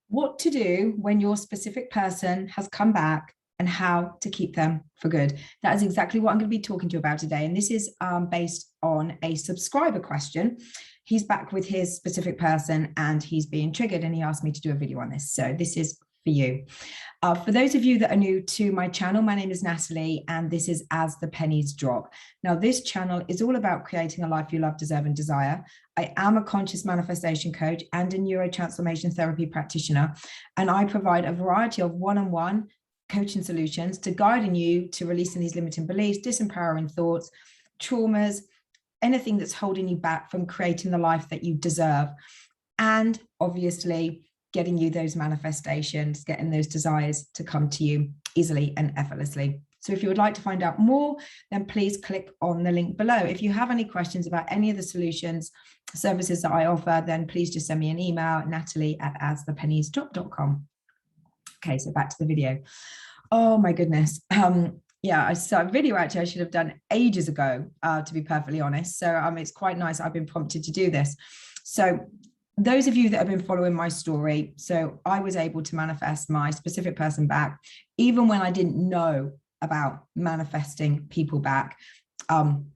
What to do when your specific person has come back and how to keep them for good. That is exactly what I'm going to be talking to you about today. And this is based on a subscriber question. He's back with his specific person and he's being triggered and he asked me to do a video on this. So this is for you. For those of you that are new to my channel, my name is Natalie and this is As the Pennies Drop. Now, this channel is all about creating a life you love, deserve and desire. I am a conscious manifestation coach and a neurotransformation therapy practitioner, and I provide a variety of one-on-one coaching solutions to guiding you to releasing these limiting beliefs, disempowering thoughts, traumas, anything that's holding you back from creating the life that you deserve. And obviously, getting you those manifestations, getting those desires to come to you easily and effortlessly. So if you would like to find out more, then please click on the link below. If you have any questions about any of the solutions, services that I offer, then please just send me an email, natalie@asthepenniesdrop.com. Okay, so back to the video. Oh my goodness. Yeah, I saw a video actually I should have done ages ago, to be perfectly honest. So it's quite nice I've been prompted to do this. So those of you that have been following my story, so I was able to manifest my specific person back, even when I didn't know about manifesting people back, on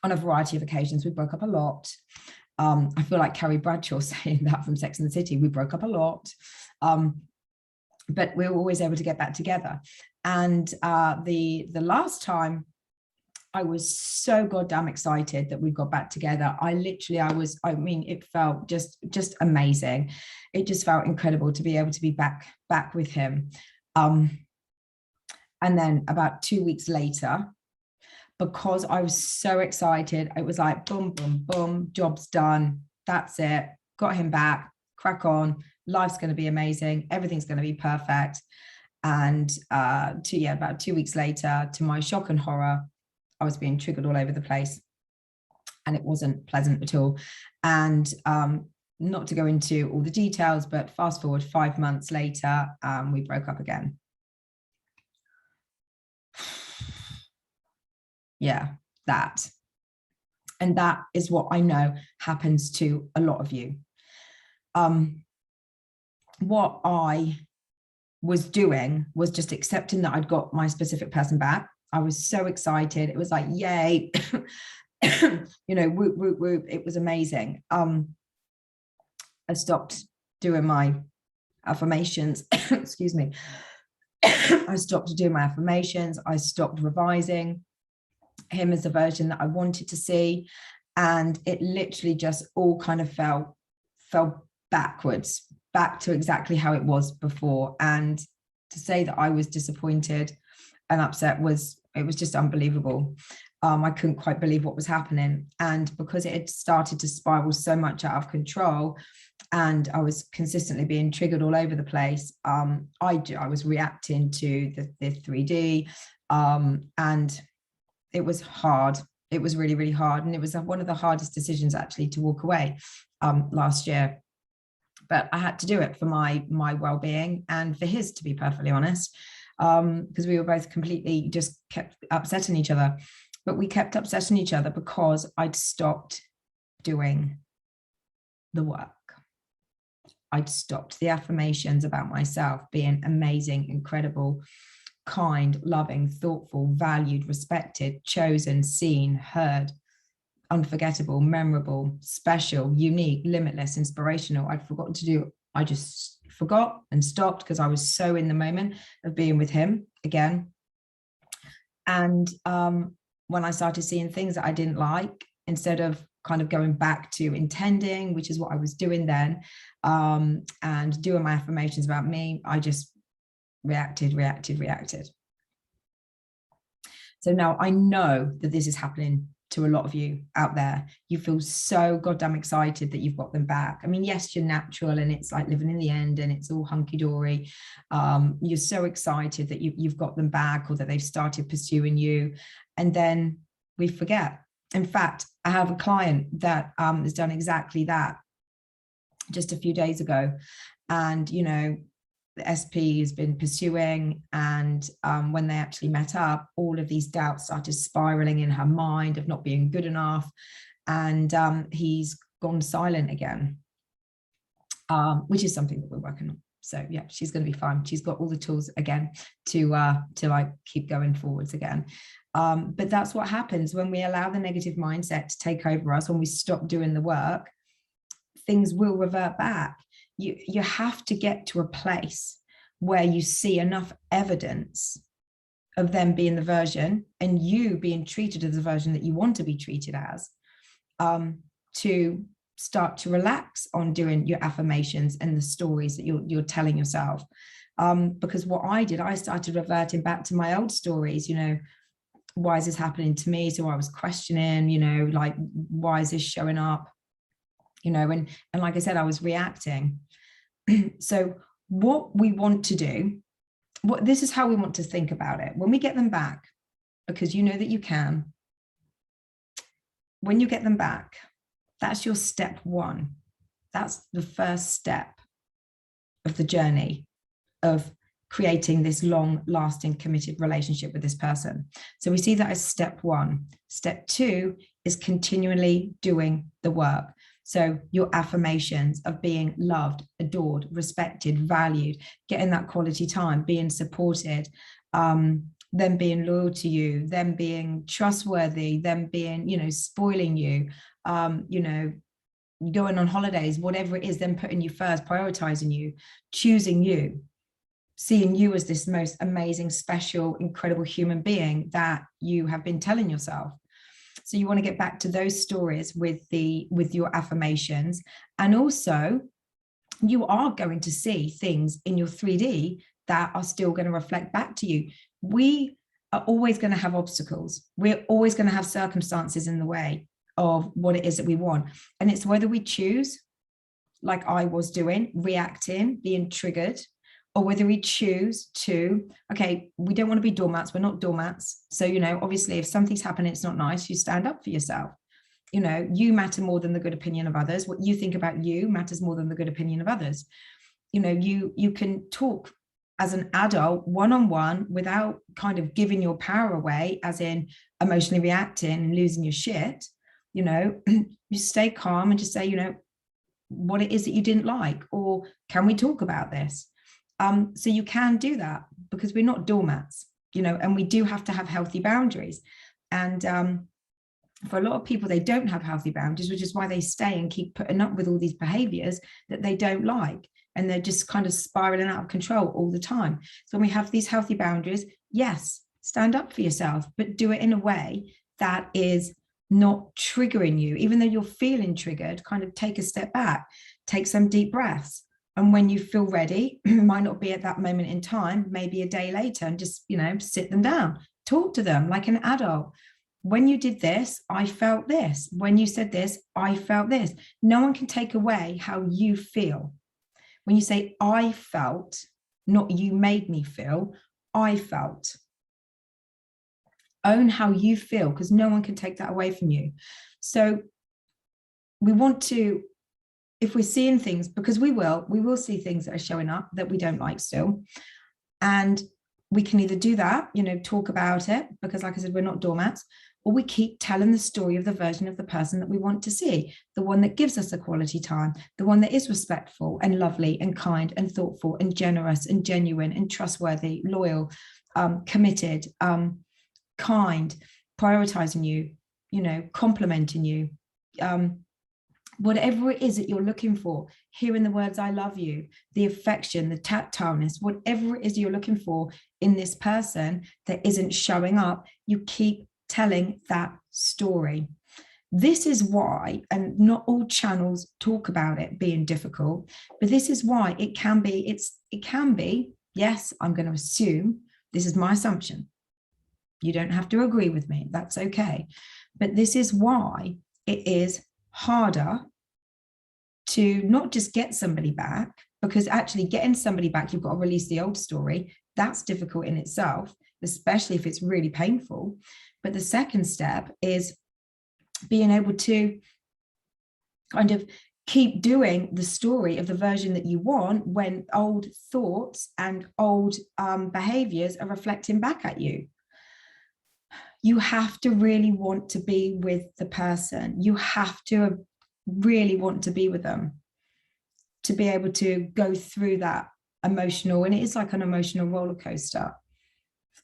a variety of occasions. We broke up a lot. I feel like Carrie Bradshaw saying that from Sex and the City, we broke up a lot. But we were always able to get back together. And the last time, I was so goddamn excited that we got back together. I mean, it felt just amazing. It just felt incredible to be able to be back with him. And then about 2 weeks later, because I was so excited, it was like, boom, boom, boom, job's done. That's it. Got him back, crack on. Life's going to be amazing. Everything's going to be perfect. And about 2 weeks later, to my shock and horror, I was being triggered all over the place and it wasn't pleasant at all. And not to go into all the details, but fast forward 5 months later, we broke up again. Yeah, that. And that is what I know happens to a lot of you. What I was doing was just accepting that I'd got my specific person back. I was so excited. It was like, yay, whoop, whoop, whoop. It was amazing. I stopped doing my affirmations. Excuse me. I stopped doing my affirmations. I stopped revising him as the version that I wanted to see. And it literally just all kind of fell backwards, back to exactly how it was before. And to say that I was disappointed and upset was just unbelievable. I couldn't quite believe what was happening. And because it had started to spiral so much out of control and I was consistently being triggered all over the place, I was reacting to the 3D, and it was hard. It was really, really hard. And it was one of the hardest decisions actually to walk away last year. But I had to do it for my well-being and for his, to be perfectly honest, because we were both completely just kept upsetting each other. But we kept upsetting each other because I'd stopped doing the work. I'd stopped the affirmations about myself being amazing, incredible, kind, loving, thoughtful, valued, respected, chosen, seen, heard, unforgettable, memorable, special, unique, limitless, inspirational. I'd forgotten to do. I just forgot and stopped because I was so in the moment of being with him again. And when I started seeing things that I didn't like, instead of kind of going back to intending, which is what I was doing then, and doing my affirmations about me, I just reacted. So now I know that this is happening to a lot of you out there. You feel so goddamn excited that you've got them back. I mean, yes, you're natural and it's like living in the end and it's all hunky-dory. You're so excited that you've got them back or that they've started pursuing you, and then we forget. In fact, I have a client that has done exactly that just a few days ago. And, the SP has been pursuing, and when they actually met up, all of these doubts started spiraling in her mind of not being good enough, and he's gone silent again. which is something that we're working on. So yeah, she's going to be fine. She's got all the tools again to like keep going forwards again. But that's what happens when we allow the negative mindset to take over us. When we stop doing the work, things will revert back. You have to get to a place where you see enough evidence of them being the version and you being treated as the version that you want to be treated as, to start to relax on doing your affirmations and the stories that you're telling yourself. Because what I did, I started reverting back to my old stories, you know, why is this happening to me? So I was questioning, you know, like, why is this showing up? You know, and like I said, I was reacting. So what we want to do, this is how we want to think about it. When we get them back, because you know that you can, when you get them back, that's your step one. That's the first step of the journey of creating this long lasting committed relationship with this person. So we see that as step one. Step two is continually doing the work. So your affirmations of being loved, adored, respected, valued, getting that quality time, being supported, them being loyal to you, them being trustworthy, them being, you know, spoiling you, you know, going on holidays, whatever it is, them putting you first, prioritizing you, choosing you, seeing you as this most amazing, special, incredible human being that you have been telling yourself. So you want to get back to those stories with your affirmations. And also you are going to see things in your 3D that are still going to reflect back to you. We are always going to have obstacles. We're always going to have circumstances in the way of what it is that we want. And it's whether we choose, like I was doing, reacting, being triggered, or whether we choose to, okay, we don't want to be doormats. We're not doormats. So, you know, obviously if something's happening, it's not nice, you stand up for yourself. You know, you matter more than the good opinion of others. What you think about you matters more than the good opinion of others. You know, you can talk as an adult one-on-one without kind of giving your power away, as in emotionally reacting and losing your shit. You know, you stay calm and just say, you know, what it is that you didn't like, or can we talk about this? So you can do that, because we're not doormats, you know, and we do have to have healthy boundaries. And for a lot of people, they don't have healthy boundaries, which is why they stay and keep putting up with all these behaviors that they don't like. And they're just kind of spiraling out of control all the time. So when we have these healthy boundaries, yes, stand up for yourself, but do it in a way that is not triggering you. Even though you're feeling triggered, kind of take a step back, take some deep breaths. And when you feel ready, might not be at that moment in time, maybe a day later, and just, you know, sit them down, talk to them like an adult. When you did this, I felt this. When you said this, I felt this. No one can take away how you feel. When you say I felt, not you made me feel, I felt. Own how you feel, because no one can take that away from you. So we want to, if we're seeing things, because we will see things that are showing up that we don't like still. And we can either do that, you know, talk about it, because like I said, we're not doormats, or we keep telling the story of the version of the person that we want to see, the one that gives us a quality time, the one that is respectful and lovely and kind and thoughtful and generous and genuine and trustworthy, loyal, committed, kind, prioritizing you, you know, complimenting you, whatever it is that you're looking for, hearing the words, I love you, the affection, the tactileness, whatever it is you're looking for in this person that isn't showing up, you keep telling that story. This is why, and not all channels talk about it being difficult, but this is why it can be, yes, I'm going to assume, this is my assumption. You don't have to agree with me, that's okay. But this is why it is harder to not just get somebody back, because actually getting somebody back, you've got to release the old story. That's difficult in itself, especially if it's really painful. But the second step is being able to kind of keep doing the story of the version that you want when old thoughts and old behaviors are reflecting back at you. You have to really want to be with the person. You have to really want to be with them. to be able to go through that emotional, and it is like an emotional roller coaster.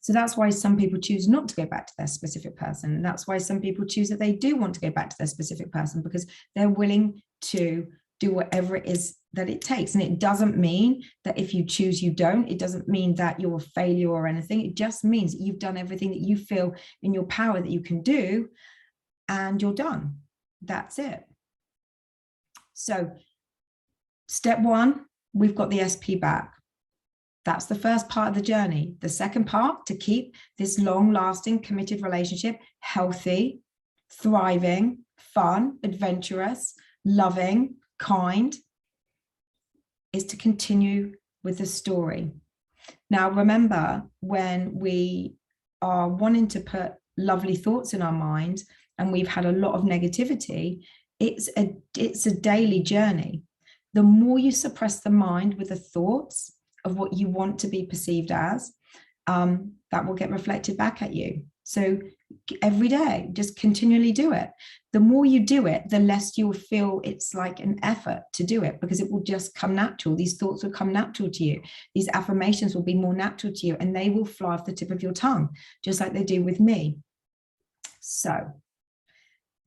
So that's why some people choose not to go back to their specific person. And that's why some people choose that they do want to go back to their specific person, because they're willing to do whatever it is that it takes. And it doesn't mean that if you choose, you don't. It doesn't mean that you're a failure or anything. It just means that you've done everything that you feel in your power that you can do, and you're done. That's it. So step one, we've got the SP back. That's the first part of the journey. The second part, to keep this long-lasting, committed relationship healthy, thriving, fun, adventurous, loving, kind, is to continue with the story. Now, remember, when we are wanting to put lovely thoughts in our mind and we've had a lot of negativity, it's a daily journey. The more you suppress the mind with the thoughts of what you want to be perceived as, that will get reflected back at you. So every day, just continually do it. The more you do it, the less you'll feel it's like an effort to do it, because it will just come natural. These thoughts will come natural to you. These affirmations will be more natural to you, and they will fly off the tip of your tongue, just like they do with me. So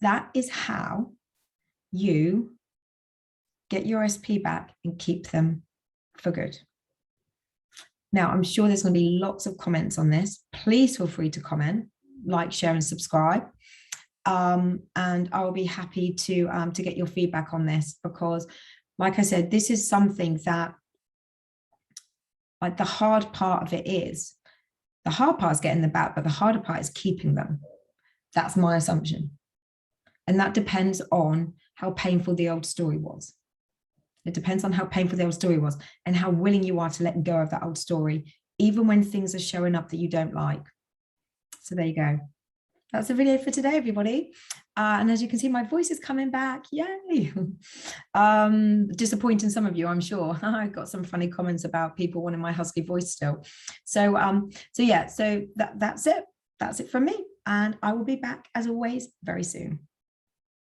that is how you get your SP back and keep them for good. Now, I'm sure there's going to be lots of comments on this. Please feel free to comment, like, share, and subscribe. And I will be happy to get your feedback on this, because, like I said, this is something that, like, the hard part of it is, the hard part is getting them back, but the harder part is keeping them. That's my assumption. And that depends on how painful the old story was. It depends on how painful the old story was and how willing you are to let go of that old story, even when things are showing up that you don't like. So there you go. That's the video for today, everybody. And as you can see, my voice is coming back. Yay. Disappointing some of you, I'm sure. I got some funny comments about people wanting my husky voice still. So yeah, so that's it. That's it from me. And I will be back, as always, very soon.